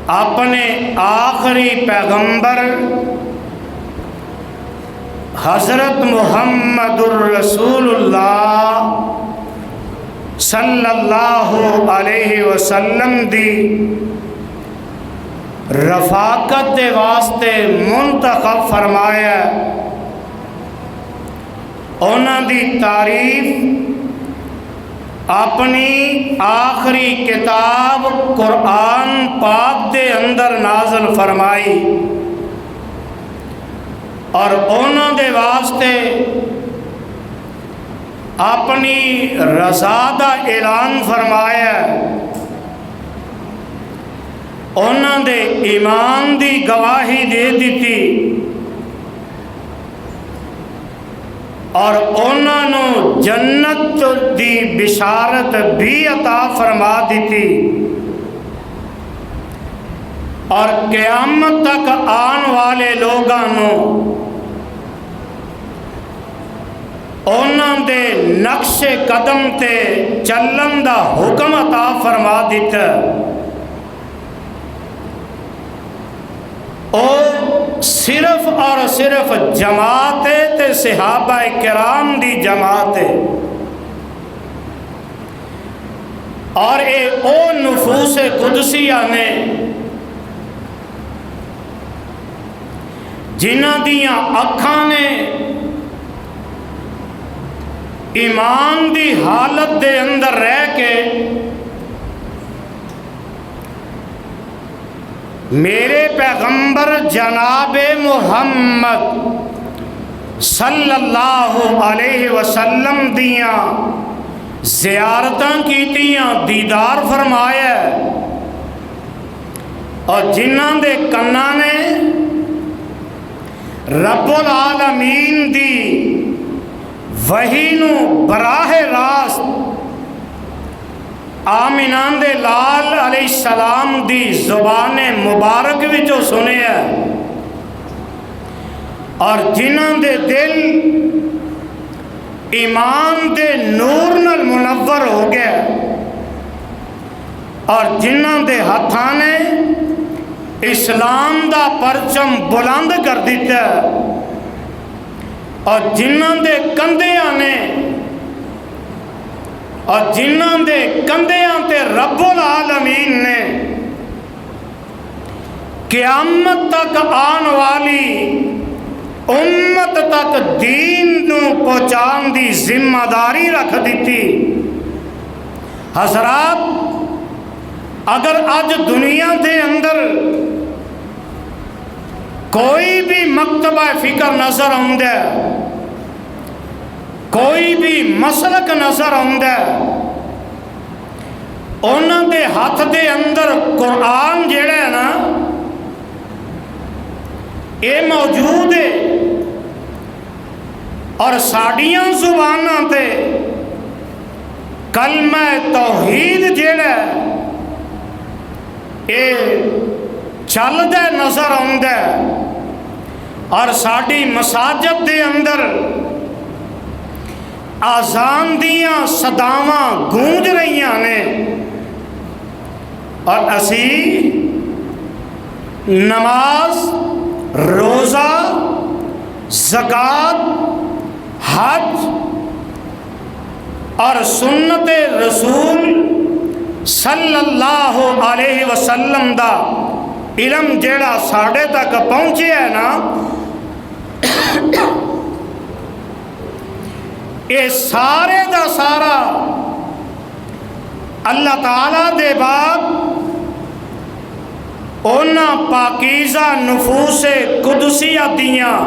اپنے آخری پیغمبر حضرت محمد الرسول اللہ صلی اللہ علیہ وسلم دی رفاقت دے واسطے منتخب فرمایا۔ انہاں دی تعریف اپنی آخری کتاب قرآن پاک دے اندر نازل فرمائی، اور انہاں دے واسطے اپنی رضا دا اعلان فرمایا، انہاں دے ایمان دی گواہی دے دیتی، اور انہاں نو جنت دی بشارت بھی عطا فرما دیتی، اور قیامت تک آن والے لوگاں نو انہاں دے نقش قدم تے چلن دا حکم عطا فرما دیتا۔ او صرف اور صرف جماعت تے صحابہ کرام دی جماعت، اور اے او نفوس قدسیہ نے جنہاں دیاں اکھاں نے ایمان دی حالت دے اندر رہ کے میرے پیغمبر جناب محمد صلی اللہ علیہ وسلم دیاں زیارتاں کیتیاں، دیدار فرمایا، اور جنہاں دے کناں نے رب العالمین دی وحی نو براہ راست آمینہ دے لال علیہ السلام دی زبان مبارک وچوں سنیا، اور جنہاں دے دل ایمان دے نور نال منور ہو گیا، اور جنہاں دے ہتھاں نے اسلام دا پرچم بلند کر دیتا، اور جنہاں دے کندھیاں نے اور جنہاں دے کندھیاں تے رب العالمین نے قیامت تک آن والی امت تک دین نو پہنچان دی ذمہ داری رکھ دیتی۔ حضرات، اگر آج دنیا دے اندر کوئی بھی مکتبہ فکر نظر آندا ہے، کوئی بھی مسلک نظر آندا ہے، انہاں دے ہاتھ دے اندر قرآن جڑا ہے نا اے موجود ہے، اور ساڈیاں زباناں تے کلمہ توحید جڑا ہے اے چلدا نظر آندا ہے، اور ساڈی مساجد دے اندر آزان دیاں صداواں گونج رہیاں نے، اور اسی نماز، روزہ، زکوٰۃ، حج اور سنت رسول صلی اللہ علیہ وسلم دا علم جیڑا ساڑھے تک پہنچے ہے نا، اے سارے دا سارا اللہ تعالیٰ دے بعد اونا پاکیزہ نفوس قدسیہ دیاں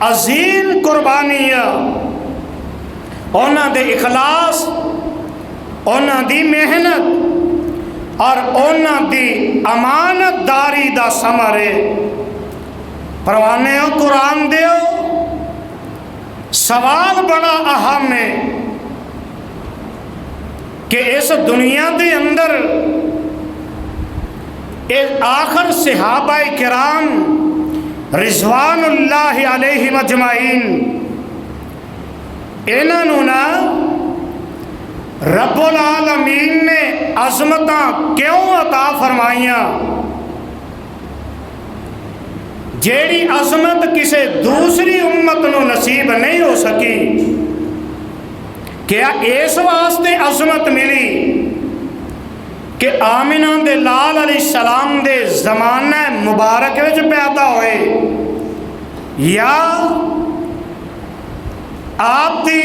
عظیم قربانیاں، اونا دے اخلاص، اونا دی محنت اور اونا دی امانت داری دا ثمرے پروانے قرآن دیو۔ سوال بڑا اہم ہے کہ اس دنیا دے اندر آخر صحابہ کرام رضوان اللہ علیہ مجمعین انہوں نے رب العالمین نے عظمتاں کیوں عطا فرمائیاں؟ جیڑی عظمت کسی دوسری امت نو نصیب نہیں ہو سکی، کیا اس واسطے عظمت ملی کہ آمنہ دے لال علیہ السلام دے زمانہ مبارک وچ پیدا ہوئے، یا آپ دی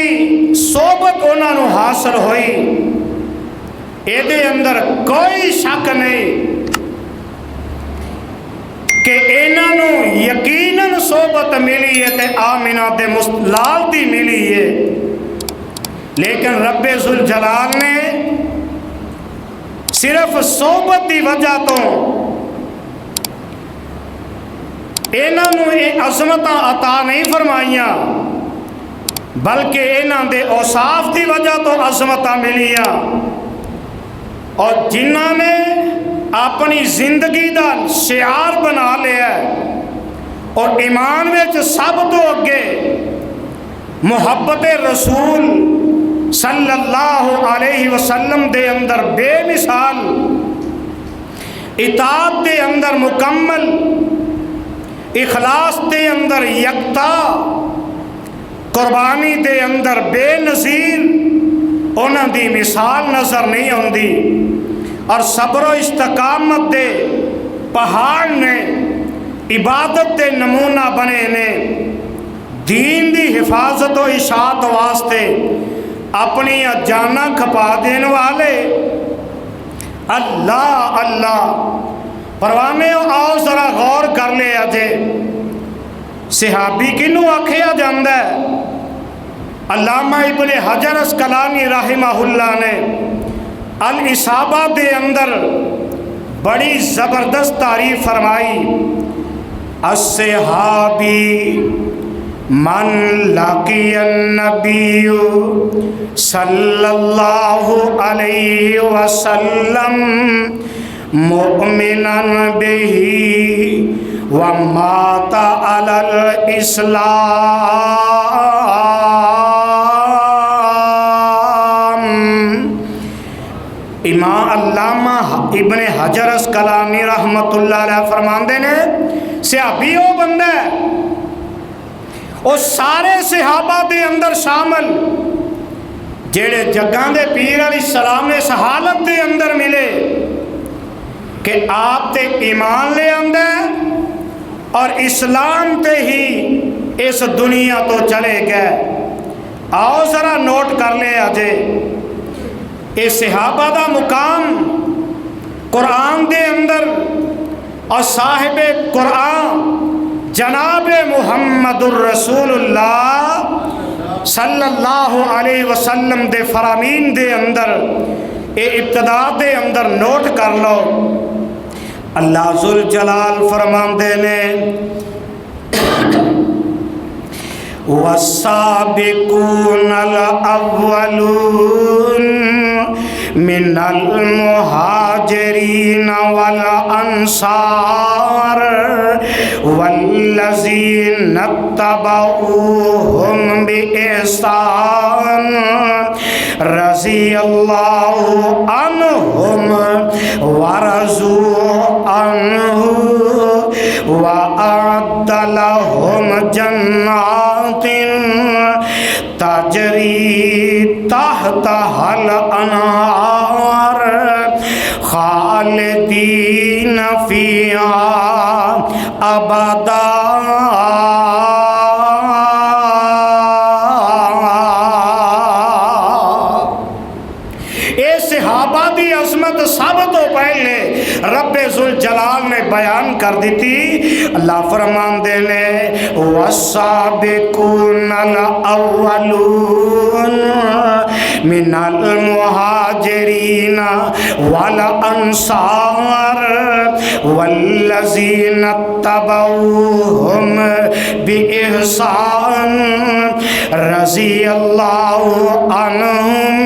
صحبت انہاں نو حاصل ہوئی؟ ایدے اندر کوئی شک نہیں کہ انہاں نو یقیناً صحبت ملی ہے تے آمنہ دے لال دی ملی ہے، لیکن رب ذوالجلال نے صرف صحبت دی وجہ تو انہاں نو یہ عظمتاں عطا نہیں فرمائیاں، بلکہ انہاں دے اوصاف دی وجہ تو عظمتاں ملیاں، اور جنہاں نے اپنی زندگی دا شعار بنا لیا اور ایمان وچ سب تو اگے محبت رسول صلی اللہ علیہ وسلم دے اندر بے مثال، اطاعت دے اندر مکمل، اخلاص دے اندر یکتا، قربانی دے اندر بے نظیر انہاں دی مثال نظر نہیں ہوندی، اور صبر و استقامت دے پہاڑ نے، عبادت دے نمونہ بنے نے، دین دی حفاظت و اشاعت واسطے اپنی جاناں کھپا دین والے اللہ اللہ پروانے آؤ ذرا غور کر لے اجے صحابی کنو آکھیا جاندہ ہے؟ علامہ ابن حجر اسقلانی رحمہ اللہ نے الاصابہ دے اندر بڑی زبردست تعریف فرمائی، الصحابی من لقی النبی صلی اللہ علیہ وسلم مؤمنا بہ ومات علی الاسلام۔ امام علامہ ابن حجر اسقلانی رحمت اللہ علیہ فرماندے نے صحابی وہ بندہ ہے، وہ سارے صحابہ دے اندر شامل جیڑے جگاں دے پیر علیہ السلام نے حالت دے اندر ملے کہ آپ تے ایمان لے آندے اور اسلام تے ہی اس دنیا تو چلے گئے۔ آؤ ذرا نوٹ کر لے آجے اس صحابہ دا مقام قرآن دے اندر، اور صاحب قرآن جناب محمد الرسول اللہ صلی اللہ علیہ وسلم دے فرامین دے اندر اے ابتدا دے اندر نوٹ کر لو۔ اللہ ذوالجلال فرماندے نے والسابقون الاولون من المہاجرین والانصار والذین اتبعوہم بإحسان رضی اللہ عنہم ورضوا عنہ وأعد لهم جنات تجری تحتها الأنهار خالدین فیہا ابدا۔ اے صحابہ دی عظمت سب تو پہلے رب ذوالجلال نے بیان کر دیتی۔ اللہ فرماندے نے والسابقون الاولون من المہاجرین والانصار والذین اتبعوہم بإحسان رضی اللہ عنہم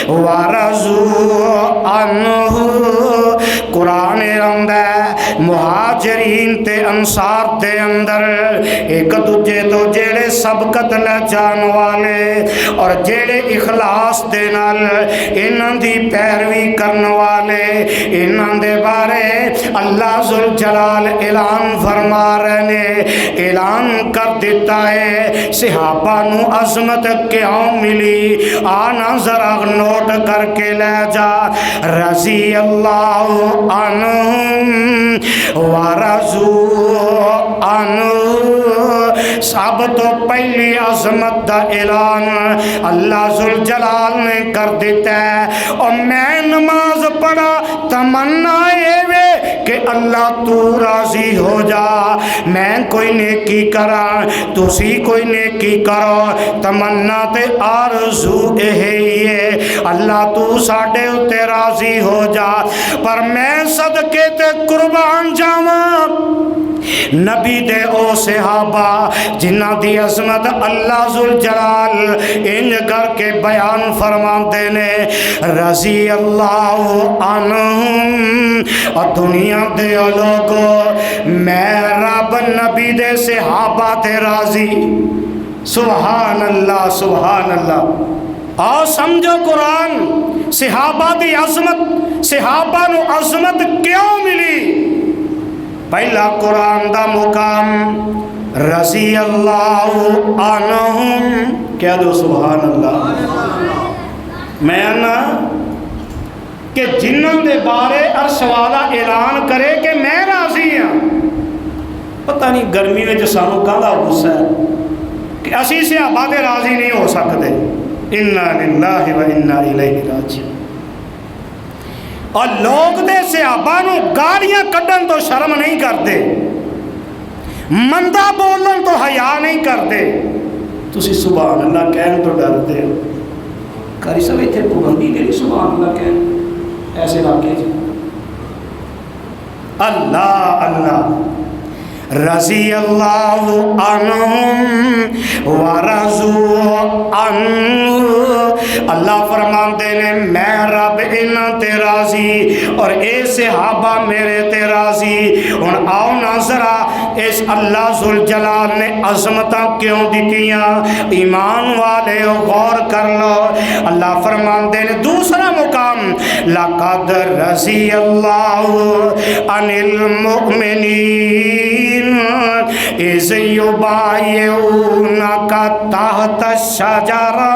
ورضوا عنہ۔ قرآن آندا ہے مہاجرین تے انصار دے اندر ایک دوجے تو جیڑے سبقت لے جان والے اور جیڑے اخلاص دے نال انہاں دی پیروی کرن والے انہاں دے بارے اللہ ذوالجلال اعلان فرما رہے نے، اعلان کر دیتا ہے صحابہ نو عظمت کیوں ملی آنا ذرا نوٹ کر کے لے جا، رضی اللہ عنہم ورضوا عنہ، سب تو پہلی عظمت دا اعلان اللہ ذوالجلال نے کر دیتا ہے۔ اور میں نماز پڑھا تمنا اے کہ اللہ تو راضی ہو جا، میں کوئی نیکی کرا تسی کوئی نیکی کرو، تمنا تے آرزو ہی ہے اللہ تو ساڈے اتے راضی ہو جا، پر میں صدقے تے قربان جاواں نبی دے او صحابہ جنہ دی عظمت اللہ ذوالجلال انج کر کے بیان فرماتے نے، رضی اللہ عنہم، اور دنیا دے لوگو میں رب نبی دے صحابہ تے راضی، سبحان اللہ سبحان اللہ۔ اور سمجھو قرآن صحابہ دی عظمت، صحابہ نو عظمت کیوں ملی؟ پہلا قرآن دا مقام رضی اللہ عنہم، کیا دو سبحان اللہ۔ میں نا کہ جنہوں دے بارے عرش والا اعلان کرے کہ میں راضی ہاں، پتہ نہیں گرمی میں جو سانو کہاں غصہ ہے کہ اسی صحابہ دے راضی نہیں ہو سکتے، انا للہ و انا الیہ راجعون۔ اور لوگ دے صحابہ نو گالیاں کڈن تو شرم نہیں کرتے، مندہ بولن تو حیا نہیں کرتے، تسی سبحان اللہ کہن تو ڈرتے ہو۔ کاری سب اتنے پابندی دے سبحان اللہ کہن ایسے علاقے جی، اللہ اللہ، رضی اللہ عنہم ورضوا عنہ، اللہ فرماتے نے میں رب انہاں تے راضی اور اے صحابہ میرے تے راضی۔ ہن آؤ نا ذرا اس اللہ ذوالجلال نے عظمتاں کیوں دتیاں، ایمان والے غور کر لو۔ اللہ فرماتے نے دوسرا مقام، لقد رضی اللہ عن المؤمنین اذ یبایعونک تحت الشجرہ،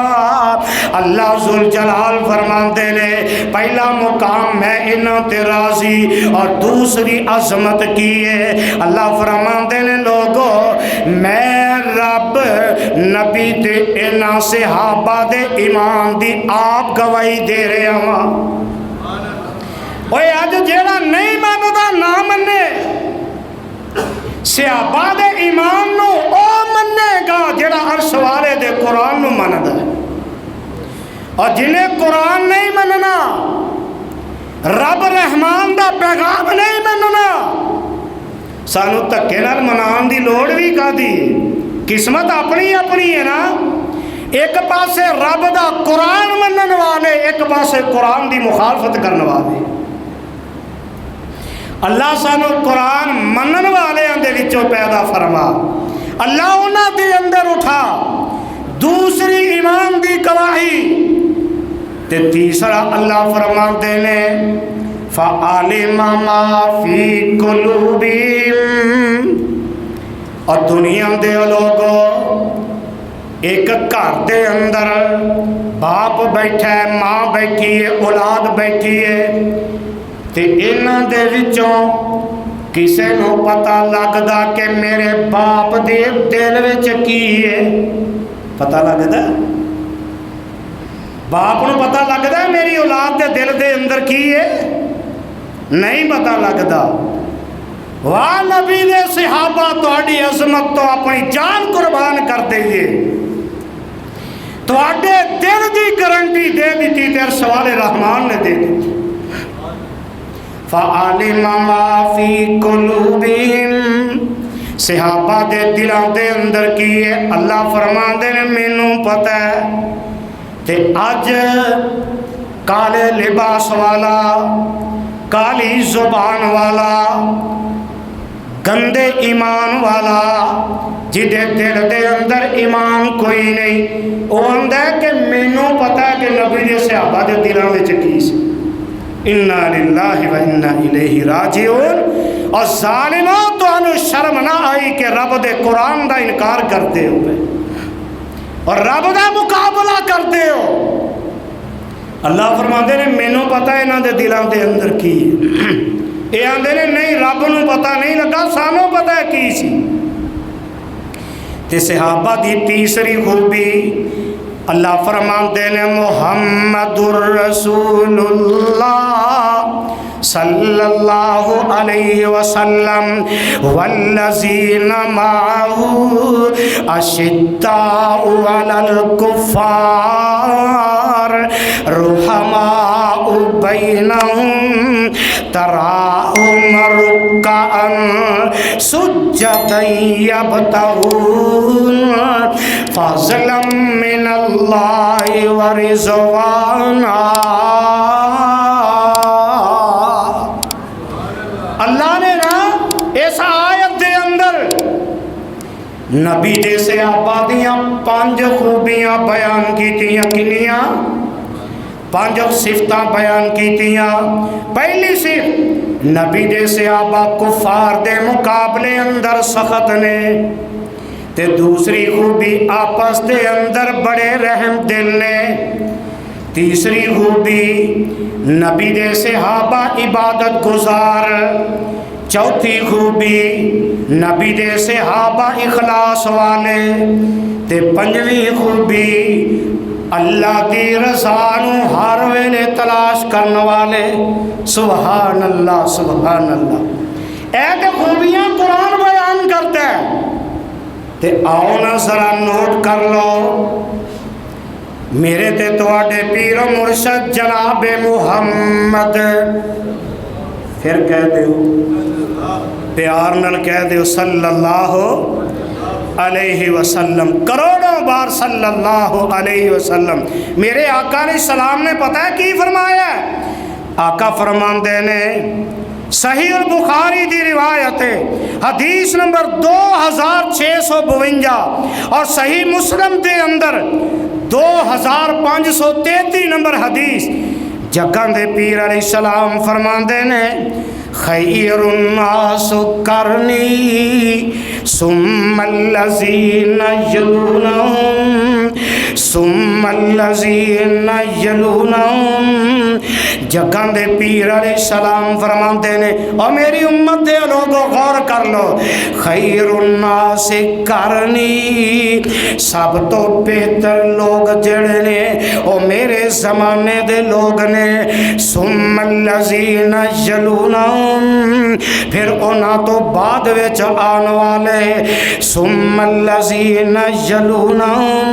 اللہ ذوالجلال فرماتے نے پہلا مقام میں انہاں تے راضی اور دوسری عظمت کی ہے۔ اللہ فرماتے نے لوگو میں رب نبی تے انہاں صحابہ دے ایمان دی آپ گواہی دے رہے ہاں۔ اوے اج جیڑا نہیں ماندا نہ منے، صحابہ دے ایمان نو او منے گا جیڑا عرش والے دے قرآن نو مندا ہے، اور جنہیں قرآن نہیں مننا، رب رحمان دا پیغام نہیں مننا، سانو دھکے نال منان دی لوڑ بھی کادی، قسمت اپنی اپنی ہے نا۔ ایک پاسے رب دا قرآن منن والے، ایک پاسے قرآن دی مخالفت کرنے والے۔ اللہ سانو قرآن منن والے اندے وچوں پیدا فرما، اللہ انہاں دے اندر اٹھا دوسری ایمان دی گواہی۔ تے تیسرا اللہ فرماتے نے فَعَلِمَ مَا فِي قُلُوبِهِمْ، اور دنیا دے لوگوں ایک گھر دے اندر باپ بیٹھا ہے، ماں بیٹھی ہے، اولاد بیٹھی ہے، تے انہاں دے وچوں کسے نو پتہ لگدا کہ میرے باپ دے دل وچ کی ہے؟ پتہ لگدا؟ باپ نو پتہ لگدا میری اولاد دے دل دے اندر کی ہے؟ نہیں پتہ لگدا۔ واہ نبی دے صحابہ تہاڈی عظمت تو اپنی جان قربان کر دئیے، تہاڈے دل دی گارنٹی دے دیتی تے سوال رحمان نے دے دیتی۔ فَعَلِمَ مَا فِي قُلُوبِهِمْ، صحابہ دے دلوں دے اندر کی ہے، اللہ فرماندے نے مینوں پتہ ہے۔ تے اج کالے لباس والا، کالی زبان والا، گندے ایمان والا، جدے دل دے اندر ایمان کوئی نہیں، وہ آندا ہے کہ مینوں پتہ ہے کہ نبی دے صحابہ دے دلاں وچ کی سی۔ انا للہ و انا الیہ راجعون۔ اور ظالموں تانوں شرم نہ آئی کہ رب دے قرآن دا انکار کرتے ہوئے اور رب دا مقابلہ کرتے ہو۔ اللہ فرماندے نے مینوں پتہ ہے انہاں دے دلاں دے اندر کی ہے۔ یہ آندے نے نہیں رب نوں پتہ نہیں لگا، سانوں پتہ ہے کی سی۔ تے صحابہ دی تیسری خوبی اللہ فرماندے نے محمد الرسول اللہ صلی اللہ علیہ وسلم والذین معہ اشداء علی الکفار رحماء بینہم تراہم رکعا سجدا یبتغون فضلا من اللہ ورضوانا۔ اللہ نے نا اس آیت دے اندر نبی دے صحابہ دیاں 5 خوبیاں بیان کیتیاں۔ کنیاں؟ 5 صفتاں بیان کیتیاں۔ پہلی صفت نبی دے صحابہ کفار دے مقابلے اندر سخت نے، تے دوسری خوبی آپس دے اندر بڑے رحم دل نے، تیسری خوبی نبی دے صحابہ عبادت گزار، چوتھی خوبی نبی دے صحابہ اخلاص والے، تے پنجویں خوبی اللہ دی رضا نو ہر ویلے تلاش کرنے والے۔ سبحان اللہ سبحان اللہ۔ اے تے خوبیاں قرآن بیان کرتا ہے، تے آؤ نا ذرا نوٹ کر لو۔ میرے تے تواڈے پیر و مرشد جناب محمد، پھر کہہ دیو پیار نال کہہ دیو صلی اللہ علیہ وسلم، کروڑوں بار صلی اللہ علیہ وسلم۔ میرے آقا علیہ السلام نے پتہ ہے کی فرمایا ہے؟ آقا فرماندے نے صحیح البخاری دی روایت ہے، حدیث نمبر 2652، اور صحیح مسلم دے اندر 2533 نمبر حدیث۔ جگہ دے پیر علیہ السلام فرماندے نے خیر الناس کرنی ثم الذین یلونہم ثم الذین یلونہم۔ جگہ دے پیر علیہ السلام فرماندے نے اور میری امت دے لوگوں غور کر لو، خیر الناس کرنی، سب تو بہتر لوگ جڑے نے او میرے زمانے دے لوگ نے، ثم الذین یلونہم، پھر اونا تو بعد وچ آن والے، ثم الذین یلونہم،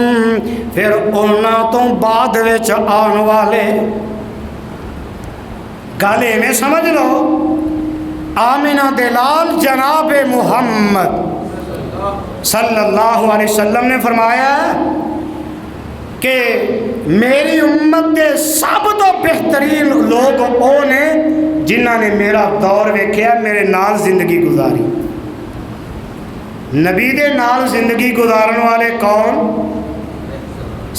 پھر اونا تو بعد وچ آن والے۔ گالے میں سمجھ لو، آمنہ دلال جناب محمد صلی اللہ علیہ وسلم نے فرمایا کہ میری امت کے سب تو بہترین لوگ وہ نے جنہاں نے میرا دور ویکھیا، میرے نال زندگی گزاری۔ نبی دے نال زندگی گزارن والے کون؟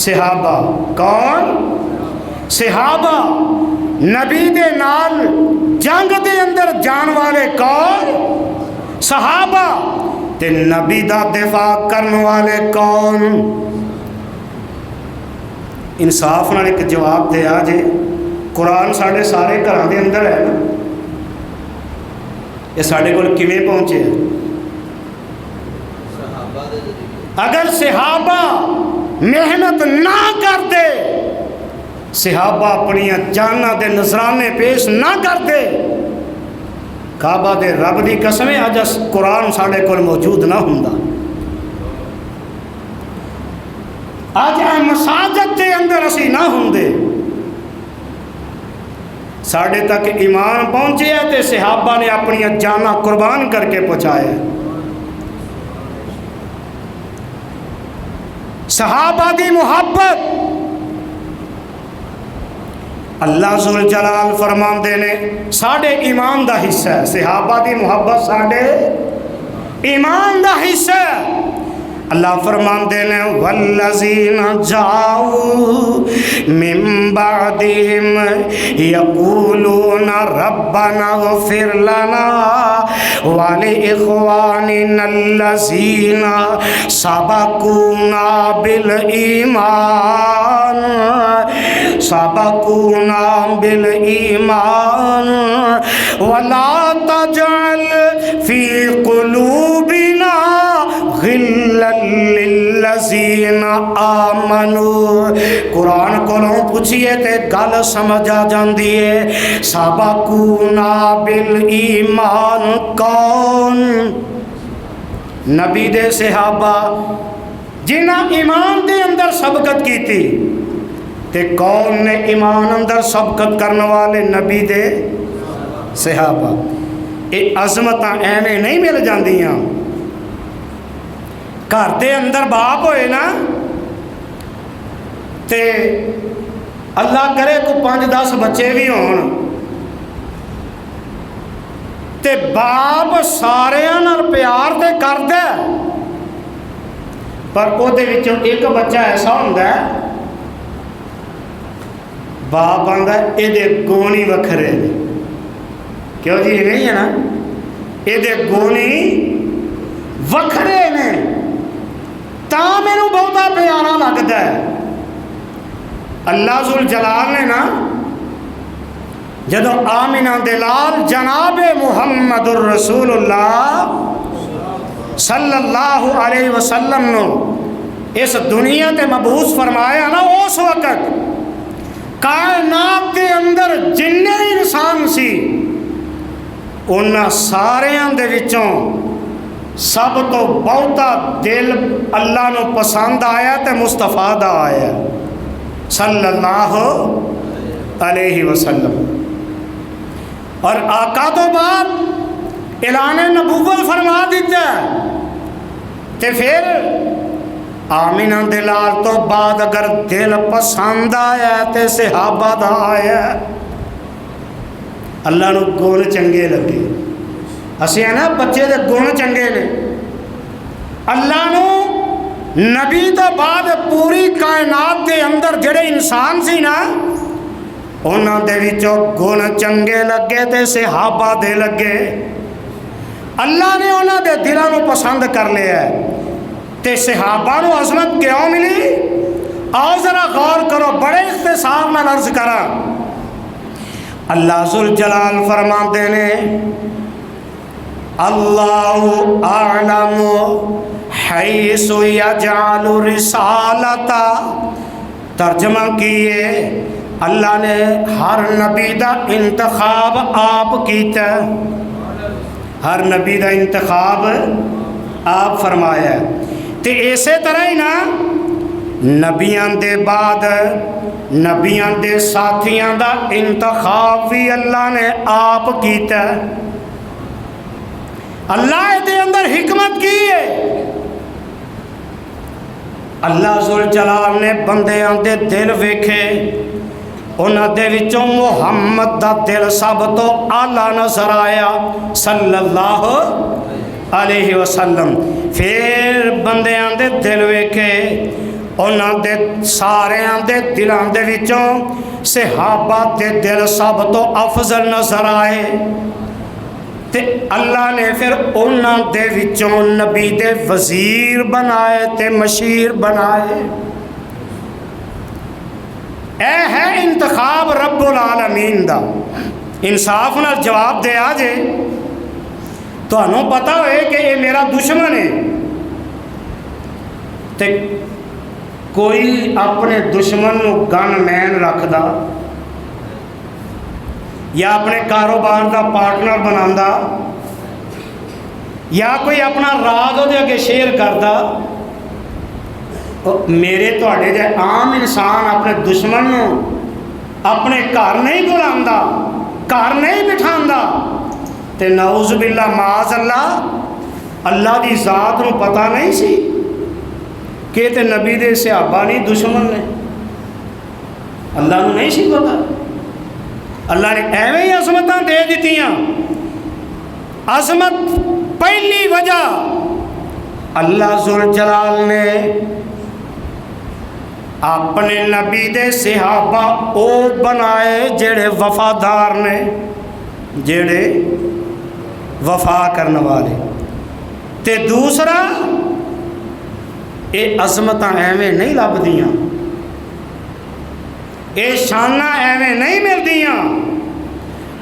صحابہ۔ کون؟ صحابہ۔ نبی دے نال جنگ دے اندر جان والے کون؟ صحابہ۔ تے نبی دا دفاع کرن والے کون؟ انصاف نال ایک جواب دے آ جے، قرآن ساڑھے سارے گھراں دے اندر ہے نا، یہ ساڑھے کول کیویں پہنچے؟ اگر صحابہ محنت نہ کرتے، صحابہ اپنی جاناں دے نذرانے پیش نہ کرتے، کعبہ دے رب دی قسم اج قرآن ساڑھے کول موجود نہ ہوندا۔ آج مساجد کے اندر اسی نہ ہوندے، ساڑھے تک ایمان پہنچے ہے تے صحابہ نے اپنی جاناں قربان کر کے پہنچائے۔ صحابہ دی محبت اللہ ذل جلال فرماندے نے ساڈے ایمان دا حصہ ہے، صحابہ دی محبت ساڈے ایمان دا حصہ ہے۔ اللہ فرماندے نے والذین جاؤوا من بعدہم یقولون ربنا اغفر لنا ولإخواننا الذین سبقونا بالایمان ولا تجعل فی قلوبنا غلا للذین آمنوا۔ قرآن کولوں پوچھئے تے گل سمجھ آ جاندی ہے۔ سبقونا بالایمان کون؟ نبی دے صحابہ جنہاں ایمان دے اندر سبقت کی تھی، تے کون نے ایمان اندر سبقت کرنے والے؟ نبی دے صحابہ۔ یہ عظمتاں ایویں نہیں مل جاندیاں۔ گھر دے اندر باپ ہوئے نا تے اللہ کرے کو 5-10 بچے بھی ہون تے باپ سارے نال پیار تے کردا ہے، پر او دے وچوں ایک بچہ ایسا ہوندا ہے باپ آندا ہے اے دے گونی وکھرے نے۔ کیوں جی؟ یہ نہیں ہے نا، اے دے گونی وکھرے نے تا مینوں بہتا پیارا لگدا ہے۔ اللہ ذل جلال نے نا جدو آمنہ دلال جناب محمد الرسول اللہ صلی اللہ علیہ وسلم نو اس دنیا تے مبعوث فرمایا نا، اس وقت کائنات دے اندر جننے انسان سی انہاں ساریاں دے وچوں سب تو بہتا دل اللہ نو پسند آیا تے مصطفیٰ دا آیا صلی اللہ علیہ وسلم۔ اور آقا تو بعد اعلان نبوت فرما دیتا ہے، تے پھر آمینہ دلال تو بعد اگر دل پسند آیا تے صحابہ دا آیا۔ اللہ نو گن چنگے لگے، اسی ہیں نا بچے دے گن چنگے نے۔ اللہ نو نبی تو بعد پوری کائنات دے اندر جڑے انسان سی نا انہاں دے وچوں گن چنگے لگے تے صحابہ دے لگے۔ اللہ نے انہاں دے دلاں نو پسند کر لیا ہے تے صحابہ نو عظمت کیوں ملی؟ آؤ ذرا غور کرو، بڑے اختصار میں عرض کرا۔ اللہ ذل جلال فرماتے نے اللہ اعلم حیث یجعل رسالتا، ترجمہ کیے اللہ نے ہر نبی دا انتخاب آپ کیتا، ہر نبی دا انتخاب آپ فرمایا۔ تے اسی طرح ہی نا نبیاں دے بعد نبیاں دے ساتھیاں دا انتخاب بھی اللہ نے آپ کیتا۔ اللہ دے اندر حکمت کی ہے۔ اللہ ذل جلال نے بندیاں دے دل ویکھے، انہاں دے وچوں محمد دا دل سب تو اعلیٰ نظر آیا صلی اللہ علیہ وسلم۔ پھر بندیاں دے دل ویکھے، انہاں دے ساریاں دے دلاں دے وچوں صحابہ دے دل سب تو افضل نظر آئے، تے اللہ نے پھر انہاں دے وچوں نبی دے وزیر بنائے تے مشیر بنائے۔ اے ہے انتخاب رب العالمین دا۔ انصاف نال جواب دے آجے تو انہوں پتا ہوئے کہ یہ میرا دشمن ہے، تے کوئی اپنے دشمن نو گن مین رکھ دا یا اپنے کاروبار دا پارٹنر بناندا یا کوئی اپنا راز دے اگے شیئر کردا، میرے تواڈے جے عام انسان اپنے دشمن نو اپنے گھر نہیں بلاندا، گھر نہیں بٹھاندا، تے نعوذ باللہ معاذ اللہ دی ذات نو پتہ نہیں سی کہ تے نبی دے صحابہ نہیں دشمن نے، اللہ نو نہیں سی پتہ۔ اللہ نے ایویں ہی عظمتاں دے دیتیاں۔ عظمت پہلی وجہ اللہ ذوالجلال نے اپنے نبی دے صحابہ او بنائے جڑے وفادار نے، جڑے وفا کرنے والے۔ تے دوسرا اے عظمتاں ایویں نہیں لبدیاں، اے شاناں ایویں نہیں ملدیاں،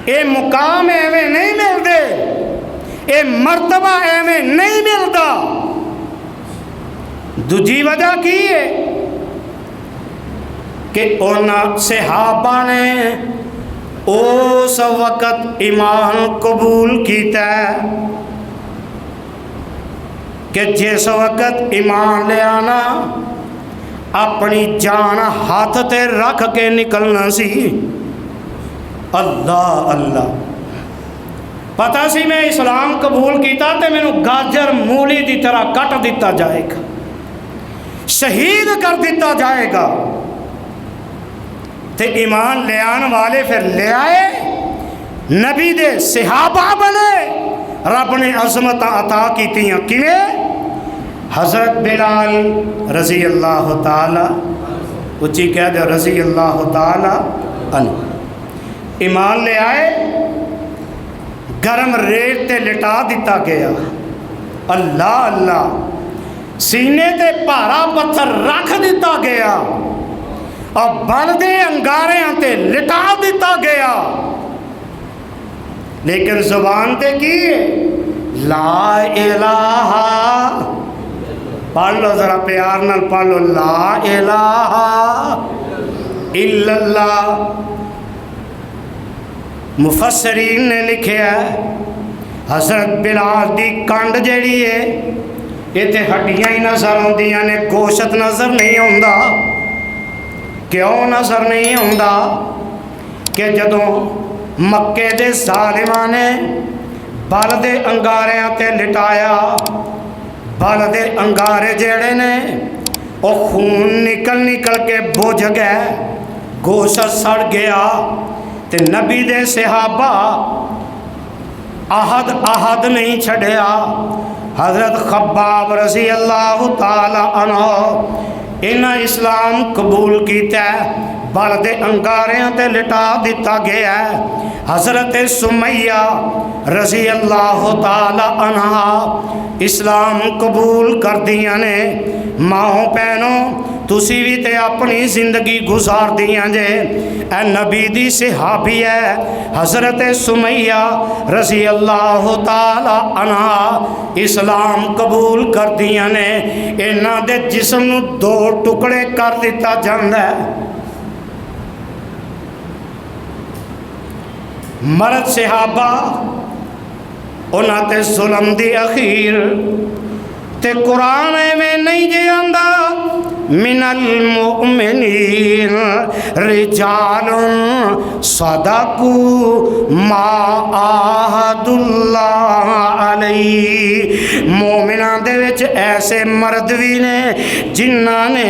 اے مقام ایویں نہیں ملدے، اے مرتبہ ایویں نہیں ملدا۔ دوجی وجہ کی ہے کہ انہاں صحابہ نے اس وقت ایمان قبول کیتا ہے کہ جس وقت ایمان لے آنا اپنی جان ہاتھ تے رکھ کے نکلنا سی۔ اللہ اللہ، پتہ سی میں اسلام قبول کیتا تے مینوں گاجر مولی دی طرح کٹ دیتا جائے گا، شہید کر دیتا جائے گا۔ تے ایمان لے آن والے پھر لے آئے، نبی دے صحابہ بنے، رب نے عظمت عطا کیتیاں۔ کیویں؟ حضرت بلال رضی اللہ تعالی، اچھی کہہ دے رضی اللہ تعالی عنہ، ایمان لے آئے، گرم ریت تے لٹا دیتا گیا۔ اللہ اللہ، سینے تے بھارا پتھر رکھ دیتا گیا اور بلدے انگاریاں تے لٹا دیتا گیا، لیکن زبان تے کی لا الہ، پڑھ لو ذرا پیار نال پڑھ لو، لا الہ الا اللہ۔ مفسرین نے لکھیا ہے حضرت بلال دی کنڈ جیڑی ہے یہ تے ہڈیاں ہی نظر آندیاں نے، گوشت نظر نہیں آندا۔ کیوں نظر نہیں آندا؟ کہ جدوں مکے دے ظالماں نے بلدے انگاریاں تے لٹایا، بلدے انگارے جیڑے نے او خون نکل نکل کے بجھ گئے، گوشت سڑ گیا، تے نبی دے صحابہ عہد نہیں چھڑیا۔ حضرت خباب رضی اللہ تعالی عنہ انہاں اسلام قبول کیتا ہے، بلدے انگاریاں تے لٹا دیتا گیا ہے۔ حضرت سمیہ رضی اللہ تعالی عنہ اسلام قبول کر دیاں نے۔ ماں پہنوں تسی بھی تے اپنی زندگی گزار دیاں جے، اے نبی دی صحابی ہے حضرت سمیہ رضی اللہ تعالی عنہ اسلام قبول کر دیاں نے۔ انہاں دے جسم نو دو ٹکڑے کر دیتا جاندا ہے۔ مرد صحابہ انہاں تے ظلم دی اخیر تے قرآن میں نہیں جے آندا من المؤمنین رجال صدقوا ما عاہدوا اللہ علیہ، مومنان دے وچ ایسے مرد بھی نے جنہاں نے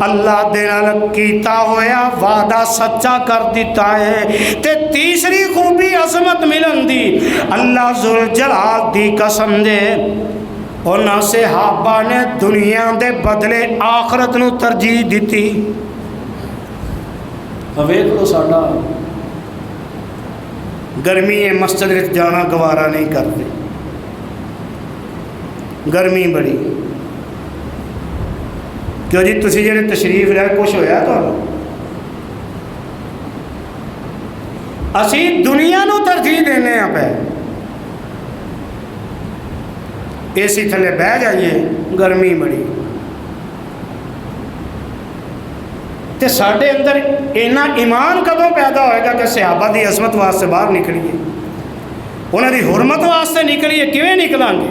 اللہ دے نال کیتا ہویا وعدہ سچا کر دیتا ہے۔ تے تیسری خوبی عظمت ملن دی اللہ ذوالجلال دی قسم دے، انہاں صحابہ نے دنیا دے بدلے آخرت نو ترجیح دیتی۔ ویکھ لو ساڈا گرمی ہے، مسجد وچ جانا گوارا نہیں کرتے، گرمی بڑی۔ کیوں جی تسی جڑے تشریف لے کچھ ہویا تانوں؟ اسی دنیا نو ترجیح دینے ہیں پہ، اے سی تھلے بہ جائیے، گرمی بڑی۔ تے ساڈے اندر اینا ایمان کدوں پیدا ہوئے گا کہ صحابہ دی عظمت واسطے باہر نکلیے، انہاں دی حرمت واسطے نکلیے؟ کیویں نکلاں گے؟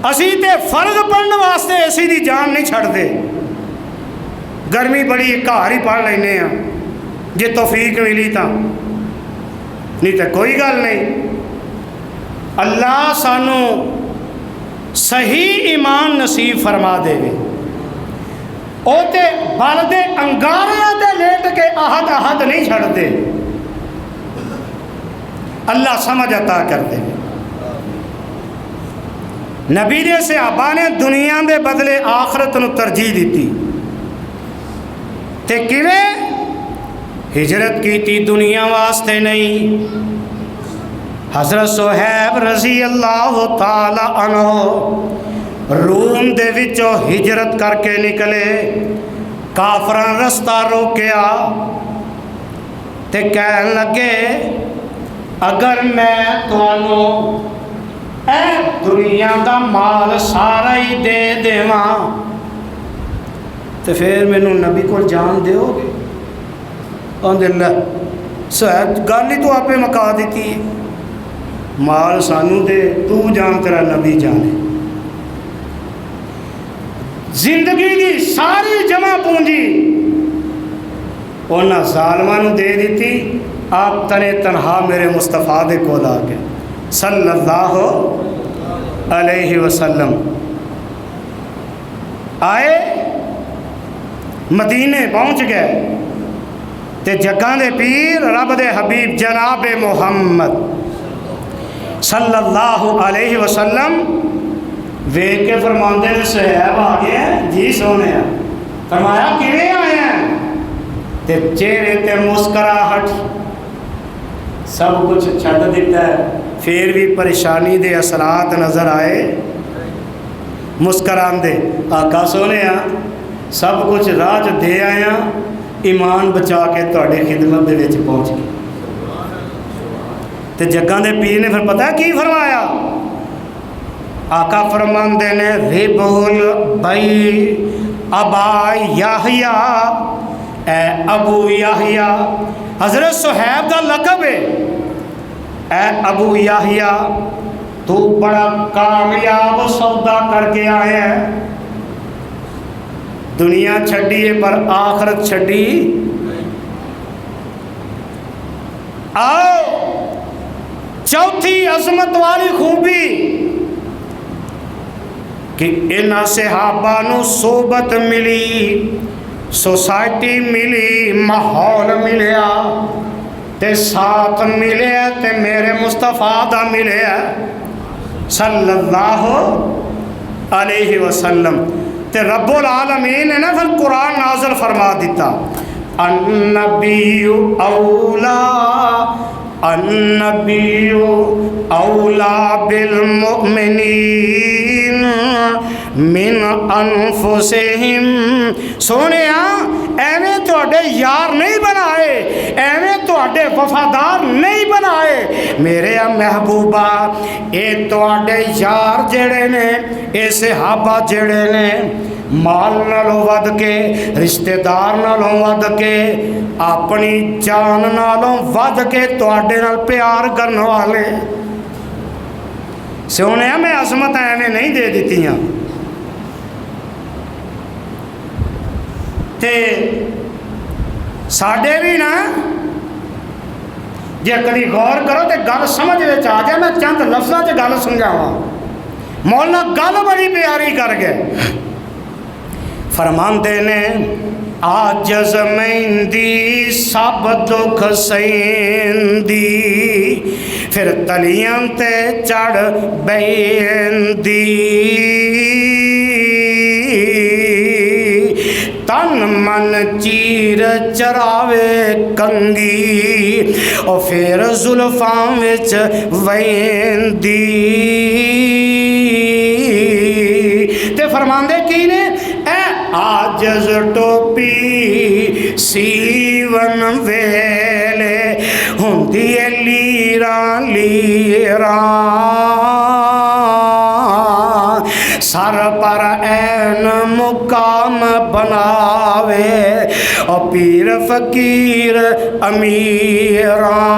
اسی تے فرض پڑھن واسطے اسی دی جان نہیں چھڑ دے، گرمی بڑی گھر ہی پڑھ لینے ہاں جے توفیق ملی تا، نہیں تے کوئی گل نہیں۔ اللہ سانو صحیح ایمان نصیب فرما دے گے۔ او تے بلدے انگاریاں تے لیٹ کے عہد نہیں چھڑتے، اللہ سمجھ عطا کر دے۔ نبی دے صحابہ نے دنیا دے بدلے آخرت نو ترجیح دیتی تے کیویں؟ ہجرت کی تھی دنیا واسطے نہیں۔ حضرت صہیب رضی اللہ تعالی عنہ روم دے وچوں ہجرت کر کے نکلے، کافراں رستہ روکیا تے کہن لگے اگر میں تانوں اے دنیا دا مال سارا ہی دے دیواں تے پھر مینوں نبی کول جان دیو گے؟ آندے اللہ صہیب گل ہی تو آپ مکا دیتی ہے، مال سانو دے، تو جان تیرا نبی جانے۔ زندگی دی ساری جمع پونجی انہاں ظالماں نو دے دیتی، آپ تنے تنہا میرے مصطفیٰ دے کول آ گئے صلی اللہ علیہ وسلم۔ آئے مدینے پہنچ گئے تے جگاں دے پیر رب دے حبیب جناب محمد صلی اللہ علیہ وسلم ویکھ کے فرماندے نے صہیب آ گئے ہیں جی سونے ہیں۔ فرمایا کیویں آئے ہیں؟ تے چہرے تے مسکراہٹ سب کچھ چھڈ دیتا ہے، پھر بھی پریشانی دے اثرات نظر آئے، مسکراندے آقا سونے سب کچھ راہ چ دے آیا، ایمان بچا کے تواڈے خدمت دے وچ پہنچ گئے۔ تے جگاں دے پیر نے پھر پتہ کی فرمایا؟ آقا فرماندے نے ربول بئی ابا یحییٰ، اے ابو یحییٰ، حضرت صہیب دا لقب ہے، اے ابو یحییٰ تو بڑا کامیاب سودا کر کے آیا ہے، دنیا چھڈی ہے پر آخرت چھڈی۔ آؤ چوتھی عظمت والی خوبی کہ انہاں صحابہ نو صحبت ملی، سوسائٹی ملی، ماحول ملیا تے ساتھ ملے تے میرے مصطفیٰ دا ملے صلی اللہ علیہ وسلم۔ تے رب العالمین نے نا پھر قرآن نازل فرما دیتا، النبی اولا النبی اولا بالمؤمنین من انفسہم۔ سونے ایویں تواڈے یار نہیں بنائے، ایویں تواڈے وفادار نہیں بنائے میرے محبوبہ، اے تواڈے یار جڑے نے، اے صحابہ جڑے نے مال نالوں ود کے، رشتہ دار نالوں ود کے، اپنی جان نالوں ود کے تواڈے نال پیار کرن والے۔ سونے میں عظمت ایویں نہیں دے دیتیاں۔ تے ساڈے بھی نا جے کدی غور کرو تے گل سمجھ وچ آ جائے، میں چند لفظاں چ گل سمجھاواں۔ مولا گل بڑی پیاری کر گئے، فرماندے نے آجز مہندی سب دکھ سہندی، پھر تلیاں تے چڑھ بیندی، تن من چیر چراوے کنگی، اور پھر زلفاں وچ ویندی۔ تے فرماندے کی نے اے آجز ٹوپی سیون ویلے ہوندی ہے لیراں لیراں، سر پر این مقام بناوے اور پیر فقیر امیراں،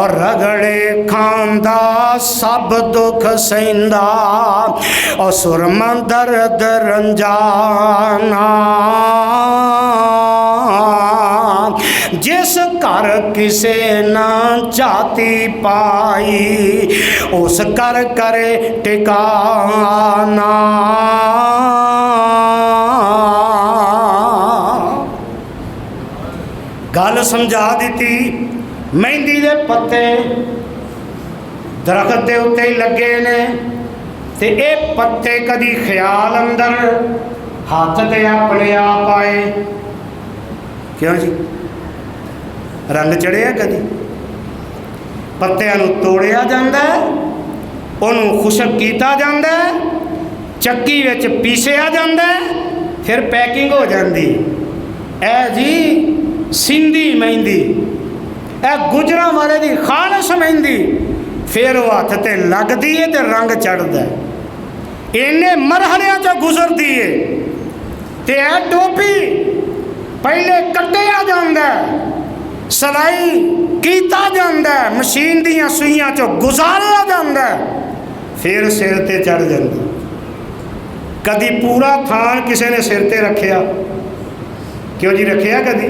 اور رگڑے کھاندا سب دکھ سہندا، اور سرما درد رنجانا، جس کر کسے نہ چاہتی پائی اس کر کرے ٹکانا۔ گل سمجھا دیتی. مہندی دے پتے درخت دے اتنے ہی لگے نے تے اے پتے کدی خیال اندر ہاتھ تے اپنے آپ آئے؟ کیوں جی؟ رنگ چڑھیا کدی؟ پتیاں نو توڑیا جاندہ ہے، انہوں خشک کیتا جاندہ ہے، چکی وچ پیسیا جاندہ ہے، پھر پیکنگ ہو جاندی. اے جی سندھی مہندی، اے گجراں والے دی خالص مہندی، پھر وہ ہاتھ تے لگ دیئے تے رنگ چڑھ دے. انہیں مرحلیاں چا گزر دیئے تے اے ٹوپی پہلے کٹیا جاندہ ہے، سلائی کیتا جاندہ ہے، مشین دیاں سوئیاں چا گزاریا جاندہ ہے، پھر سر تے چڑھ جاندہ. کدی پورا تھان کسے نے سر تے رکھیا؟ کیوں جی رکھیا کدی؟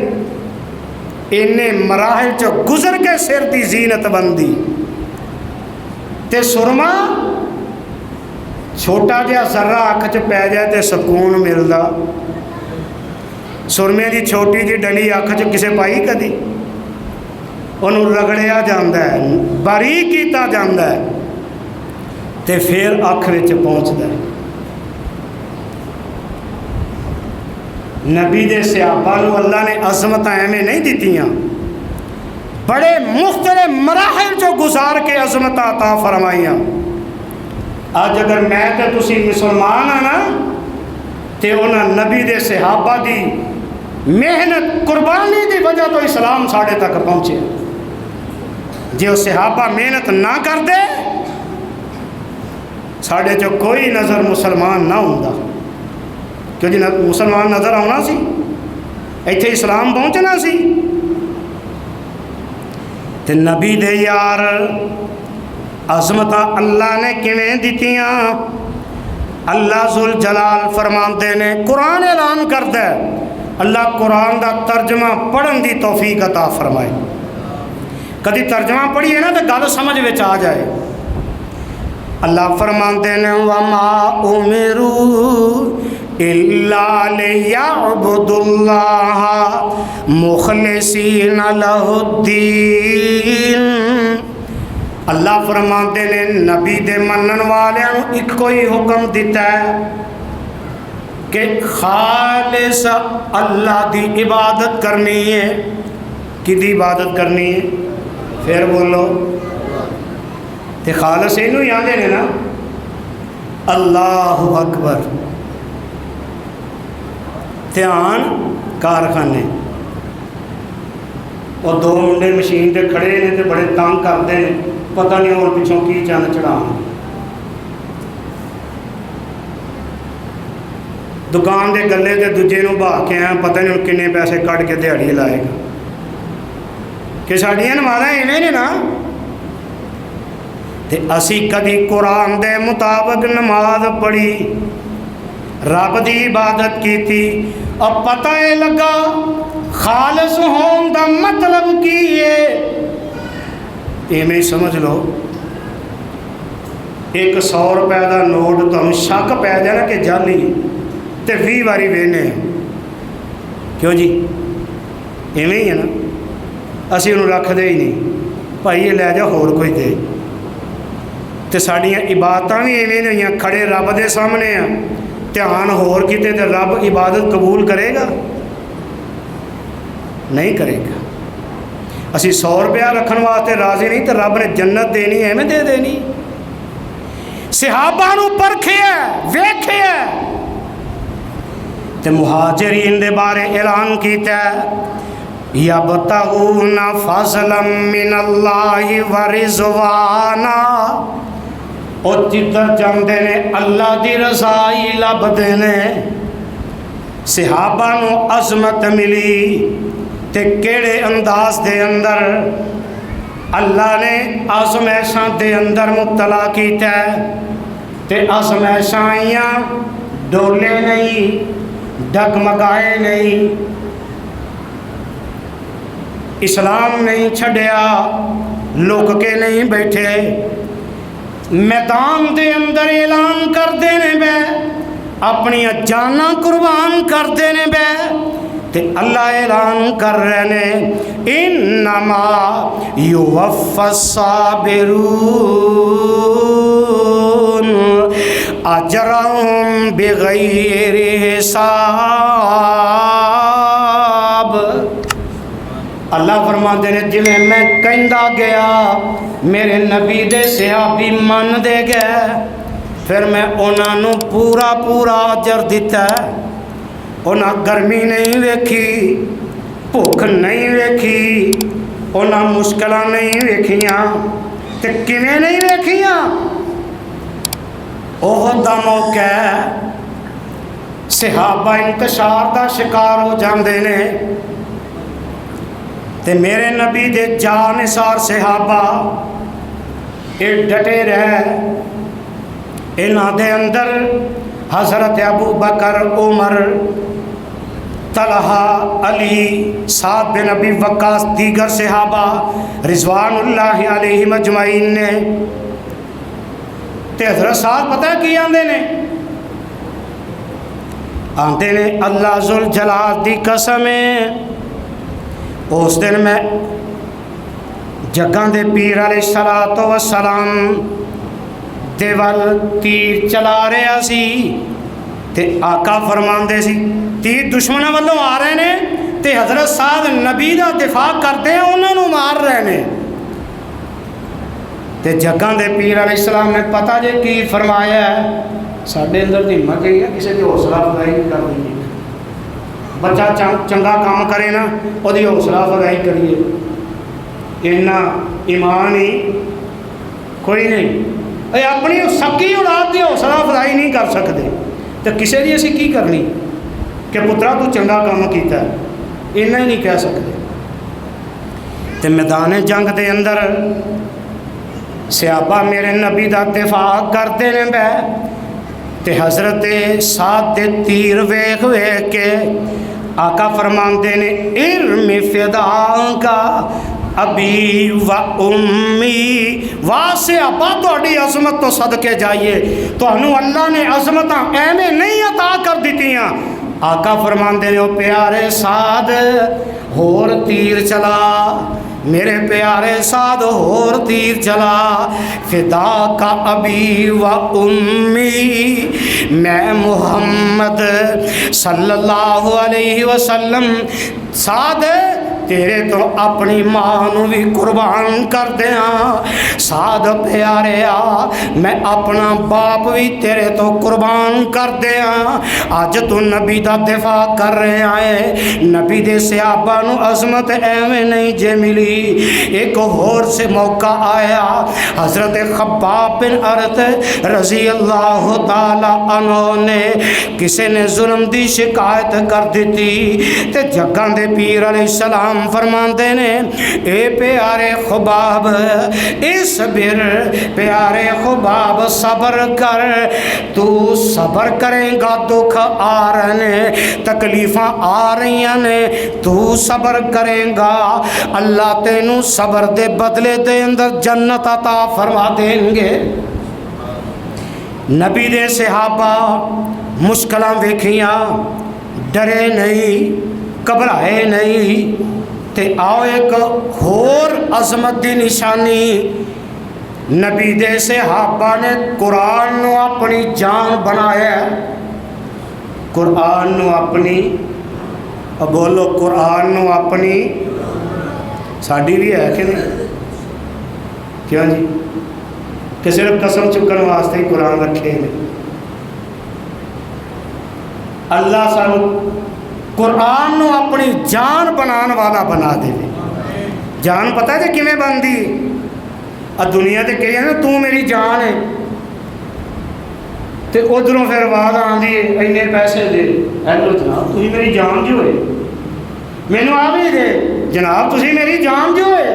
انہیں مراحل چا گزر کے سر دی زینت بندی. تے سرما چھوٹا جہا ذرہ اکھ چ پی جائے تے سکون ملدا. سرمے دی چھوٹی جی ڈلی اکھ چ کسے پائی کدی؟ انہوں رگڑیا جاندہ ہے، باریک کیتا جاندہ ہے تے پھر اکھ وچ پہنچدا ہے. نبی دے صحابہ نو اللہ نے عظمت ایویں نہیں دیتیاں، بڑے مختلف مراحل جو گزار کے عظمت عطا فرمائیاں. آج اگر میں تے تسی مسلمان ہیں نا تے انہاں نبی دے صحابہ دی محنت قربانی دی وجہ تو اسلام ساڑھے تک پہنچے. جے وہ صحابہ محنت نہ کر دے ساڑھے جو کوئی نظر مسلمان نہ ہوندا. کیوں جی مسلمان نظر آنا سی، ایتھے اسلام پہنچنا سی. تے نبی دے یار عظمت اللہ نے کیویں دتیاں؟ اللہ ذوالجلال فرماندے نے، قرآن اعلان کردا ہے. اللہ قرآن دا ترجمہ پڑھن دی توفیق عطا فرمائے. کدی ترجمہ پڑھیے نا تو گل سمجھ وچ آ جائے. اللہ فرماندے نے وَمَا أُمِرُوا إِلَّا لِيَعْبُدُوا اللَّهَ مُخْلِصِينَ لَهُ الدِّينَ. اللہ فرماندے نے نبی دے منن والوں ایک کوئی حکم دیتا ہے کہ خالص اللہ دی عبادت کرنی ہے. کدی عبادت کرنی ہے؟ پھر بولو. تے خالص اینو ہی آندے نے نا، اللہ اکبر. دھیان کارخانے اور دو منڈے مشین تے کھڑے نے تے بڑے تنگ کرتے ہیں، پتہ نہیں اور پچھوں کی چند چڑھا. دکان دے گلے تے دوجے نو بہا کے آئے، پتہ نہیں کنے پیسے کٹ کے دیہڑی لائے گا. کہ ساڈیاں نمازاں ایویں نے نا. تے اسی کدی قرآن دے مطابق نماز پڑھی، رب دی عبادت کیتی، اب پتہ ہے لگا خالص ہون دا مطلب کی ہے؟ ایویں سمجھ لو 100 روپے دا نوٹ تم شک پی جائے نا کہ جعلی تے 20 واری وینے. کیوں جی؟ ایویں ہی ہے نا. اسی انہوں رکھ دے ہی نہیں، بھائی یہ لے جا ہور کوئی دے. تے ساڑیاں عبادتاں بھی ایویں نہیں، کھڑے رب دے سامنے ہیں، دھیان ہور کیتے تے رب عبادت قبول کرے گا؟ نہیں کرے گا. اسی 100 روپیہ رکھن واسطے راضی نہیں تے رب نے جنت دینی ایویں دے دینی. صحابہ نو پرکھیا ویکھیا تے مہاجرین دے بارے اعلان کیتا ہے یبتغون فضلا من اللہ ورضوانا. اور جدھر جاندے نے اللہ دی رضائی لبدے نے. صحابہ نو عظمت ملی تے کیڑے انداز دے اندر اللہ نے آزمائشاں دے اندر مبتلا کیتا ہے. تے آزمائشاں آئیاں ڈولے نہیں، ڈگمگائے نہیں، اسلام نہیں چھڑیا، لوک کے نہیں بیٹھے، میدان دے اندر اعلان کر دینے بے، اپنی جاناں قربان کر دینے بے تے اللہ اعلان کر رہے نے انما یوفی الصابرون اجرہم بغیر حساب۔ اللہ فرماتے ہیں جی میں کہندا گیا میرے نبی دے صحابی من دے گئے، پھر میں انہاں نوں پورا پورا اجر دیتا ہے۔ انہاں گرمی نہیں ویکھی، بھوک نہیں ویکھی، انہاں مشکلاں نہیں ویکھیاں، تے کیویں نہیں ویکھیاں؟ احد دا موقع ہے، صحابہ انتشار دا شکار ہو جاندے نے، تے میرے نبی دے جانثار صحابہ اے ڈٹے رہے۔ انہاں دے اندر حضرت ابو بکر، عمر، طلحہ، علی، سعد بن ابی وقاص، دیگر صحابہ رضوان اللہ علیہم اجمعین نے۔ تے حضرت سعد پتہ کی آندے نے؟ آندے نے اللہ ذوالجلال دی قسم ہے اس دن میں جگاں دے پیر علیہ السلام دے ول تیر چلا رہا سی، تے آقا فرماندے سی تیر دشمنوں والوں آ رہے نے، تے حضرت سعد نبی دا دفاع کرتے ہیں، انہوں نے مار رہے نے۔ تے جگاں دے پیر علیہ السلام نے پتہ جے کی فرمایا ہے، ساڈے اندر دی ہمت ہے کسی دی حوصلہ افزائی کر دیجیے، بچہ چنگا کام کرے نا وہ دی حوصلہ افزائی کریے، اتنا ایمان ہی کوئی نہیں، اے اپنی سکی اولاد دی حوصلہ افزائی نہیں کر سکتے، تو کسی دی اسی کی کرنی کہ پترا تو چنگا کام کیتا ہے، اتنا ہی نہیں کہہ سکتے۔ تے میدان جنگ دے اندر صحابہ میرے نبی دا دفاع کرتے نے بے، تے حضرت سعد دے تیر ویکھ ویکھ کے آقا فرماندے نے ارم فداء کا ابی و امی، صحابہ تہاڈی عظمت تو صدقے جائیے، تانوں اللہ نے عظمتاں ایویں نہیں عطا کر دتیاں۔ آقا فرماندے نے او پیارے سعد ہور تیر چلا، میرے پیارے سعد ہور تیر چلا، فدا کا ابی و امی، میں محمد صلی اللہ علیہ وسلم سعد تیرے تو اپنی ماں نو بھی قربان کر دیاں، سعد پیاریا میں اپنا باپ بھی تیرے تو قربان کر دیاں، آج تو نبی دا دفاع کر رہے آئے، نبی دے صحابہ نو عظمت ایویں نہیں جے ملی۔ ایک اور سے موقع آیا، حضرت خباب بن ارت رضی اللہ تعالی عنہ نے کسی نے ظلم دی شکایت کر دیتی، تے جگاں دے پیر علیہ السلام فرماندے نے اے پیارے خباب اصبر، پیارے خباب صبر کر، تو صبر کریں گا دکھ آ رہے نے، تکلیفاں آ رہی نے، تو صبر کریں گا اللہ تینوں صبر دے بدلے دے اندر جنت عطا فرما دیں گے۔ نبی دے صحابہ مشکلاں ویکھیاں، ڈرے نہیں، گھبرائے نہیں، تے آؤ ایک اور عظمت دی نشانی، نبی دے صحابہ نے قرآن نو اپنی جان بنایا، قرآن نو اپنی، بولو قرآن نو اپنی، ساڈی بھی ہے کہ نہیں؟ کیوں جی کہ صرف قسم چکن واسطے ہی قرآن رکھے ہیں؟ اللہ سانو قرآن نو اپنی جان بنان والا بنا دے۔ جان پتہ ہے کہ کیویں بندی؟ دنیا تے کہے نا تو میری جان ہے، تے ادھروں پھر آواز آندی ہے اینے پیسے دے، ایلو جناب تھی میری جان جو ہے، مینوں آ بھی دے جناب تھی میری جان جو ہے،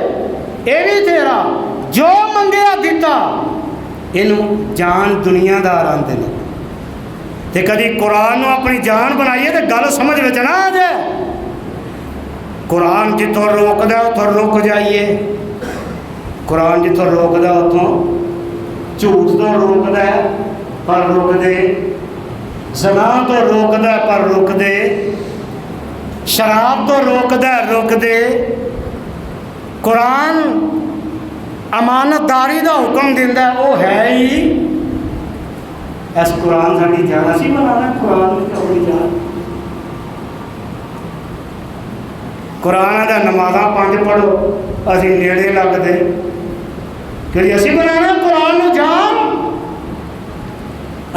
اے بھی تیرا جو منگیا دیتا۔ اینوں جان دنیا دار آندے نے، تے کدی قرآن نو اپنی جان بنائیے تے گل سمجھ وچ نہ آ جائے۔ قرآن جتوں روک دے اتوں رک جائیے، قرآن جتوں روک دے اتوں جھوٹ تو روک دے پر رک دے، زنا تو روک دے پر رک دے، شراب تو روک دے قرآن امانت داری دا حکم دینا وہ ہے ہی اس قرآن ساری جان اسی بنانا قرآن جان قرآن دا نمازاں 5 پڑھو اسی نیڑے لگ دے کہ اسی بنانا قرآن نو جان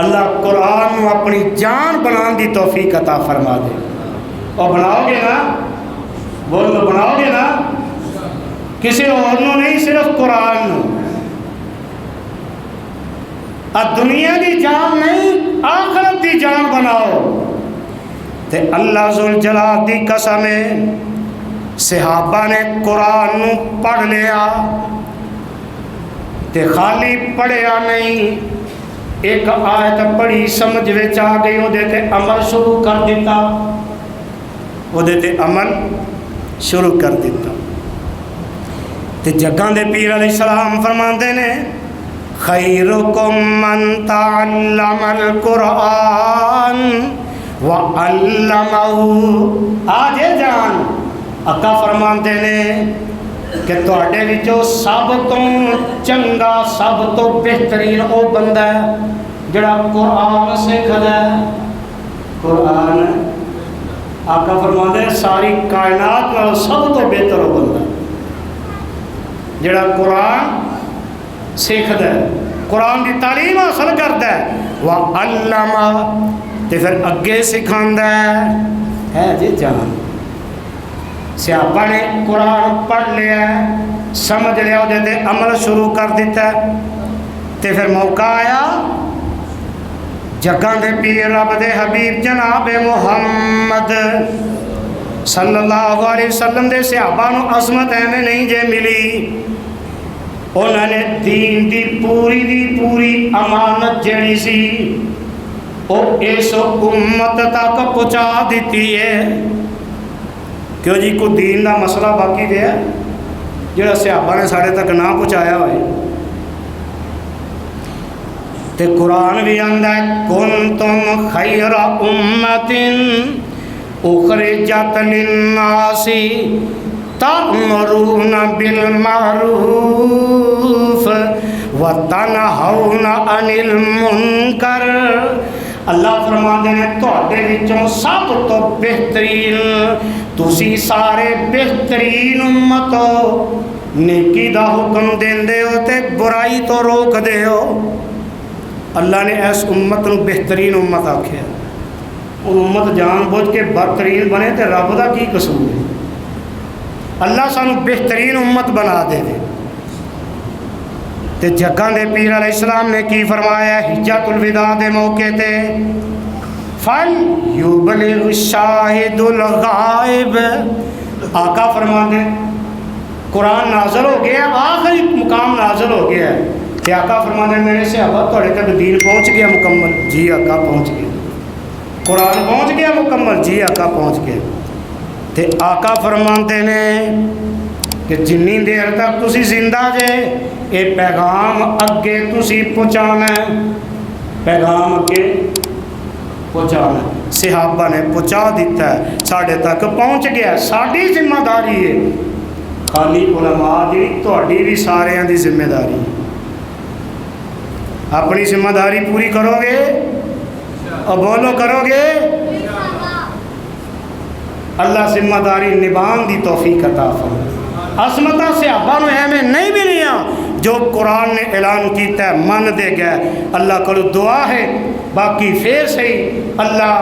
اللہ قرآن نو اپنی جان بنان دی توفیق عطا فرما دے اور بناؤ گے نا بولو بناؤ گے نا کسی اور نو نہیں صرف قرآن نو دنیا دی جان نہیں آخرت دی جان بناؤ تے اللہ ذوالجلال دی قسم ہے صحابہ نے قرآن نو پڑھ لیا تے خالی پڑھیا نہیں ایک آیت پڑھی سمجھ وچ آ گئی وہ تے عمل شروع کر دیتا وہ تے عمل شروع کر دیتا تے جگاں دے پیر علیہ السلام فرماندے نے خیرکم من تعلم القرآن وعلمہ آج جان آقا فرماندے نے کہ تواڈے وچوں سب تو چنگا سب تو بہترین او بندہ ہے جڑا قرآن سکھدا ہے قرآن آقا فرماندے ہیں ساری کائنات نال سب تو بہتر او بندہ جڑا قرآن سیکھدا ہے قرآن دی تعلیم حاصل کردا ہے وعلمہ تے پھر اگے سکھاندا ہے جی جان صحابہ نے قرآن پڑھ لیا سمجھ لیا وہ تے عمل شروع کر دیتا ہے تے پھر موقع آیا جگہ دے پیر رب دے حبیب جناب محمد صلی اللہ علیہ وسلم دے صحابہ نو عظمت ایویں نہیں جے ملی انہوں نے دین دی پوری امانت جڑی سی وہ اس امت تک پہنچا دیتی ہے کیوں جی کوئی دین دا مسئلہ باقی دیا جڑا صحابہ نے ساڑھے تک نہ پہنچایا ہوئے تے قرآن بھی آندا ہے کنتم خیر امت اخرجت للناس تأمرون بالمعروف وتنہون عن المنکر اللہ فرماندے نے تواڈے وچوں سب تو بہترین تسی سارے بہترین امت ہو نیکی دا حکم دیندے ہو تے برائی تو روک دے ہو اللہ نے اس امت نو بہترین امت آکھیا وہ امت جان بوجھ کے بدترین بنے تے رب دا کی قصور ہے اللہ سانو بہترین امت بنا دے دے تے جگہ دے پیر علیہ السلام نے کی فرمایا حجۃ الوداع دے موقع تے فل یبلغ الشاہد الغائب آقا فرماندے قرآن نازل ہو گیا آخری مقام نازل ہو گیا ہے تے آقا فرماندے میرے صحابہ تھوڑے تک دین پہنچ گیا مکمل جی آقا پہنچ گیا قرآن پہنچ گیا مکمل جی آقا پہنچ گیا تے آقا فرماندے نے کہ جنی دیر تک تسی زندہ جے اے پیغام اگے تسی پہنچانا ہے پیغام اگے پہنچانا ہے صحابہ نے پہنچا دیتا ہے ساڑھے تک پہنچ گیا ساری ذمہ داری ہے خالی علماء دی تہاڈی بھی سارے دی ذمہ داری ہے اپنی ذمہ داری پوری کرو گے اور بولو کرو گے اللہ ذمہ داری نبھان دی توفیق عطا فرمائے عظمتاں صحابہ نو ایویں نہیں ملیاں جو قرآن نے اعلان کیتا ہے من دے گئے اللہ کو دعا ہے باقی پھر صحیح اللہ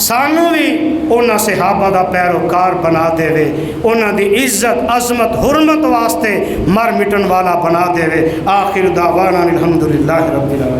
سانو بھی انہاں صحابہ دا پیروکار بنا دے وے انہاں دی عزت عظمت حرمت واسطے مر مٹن والا بنا دے وے آخر دعوانا الحمدللہ رب العالمین.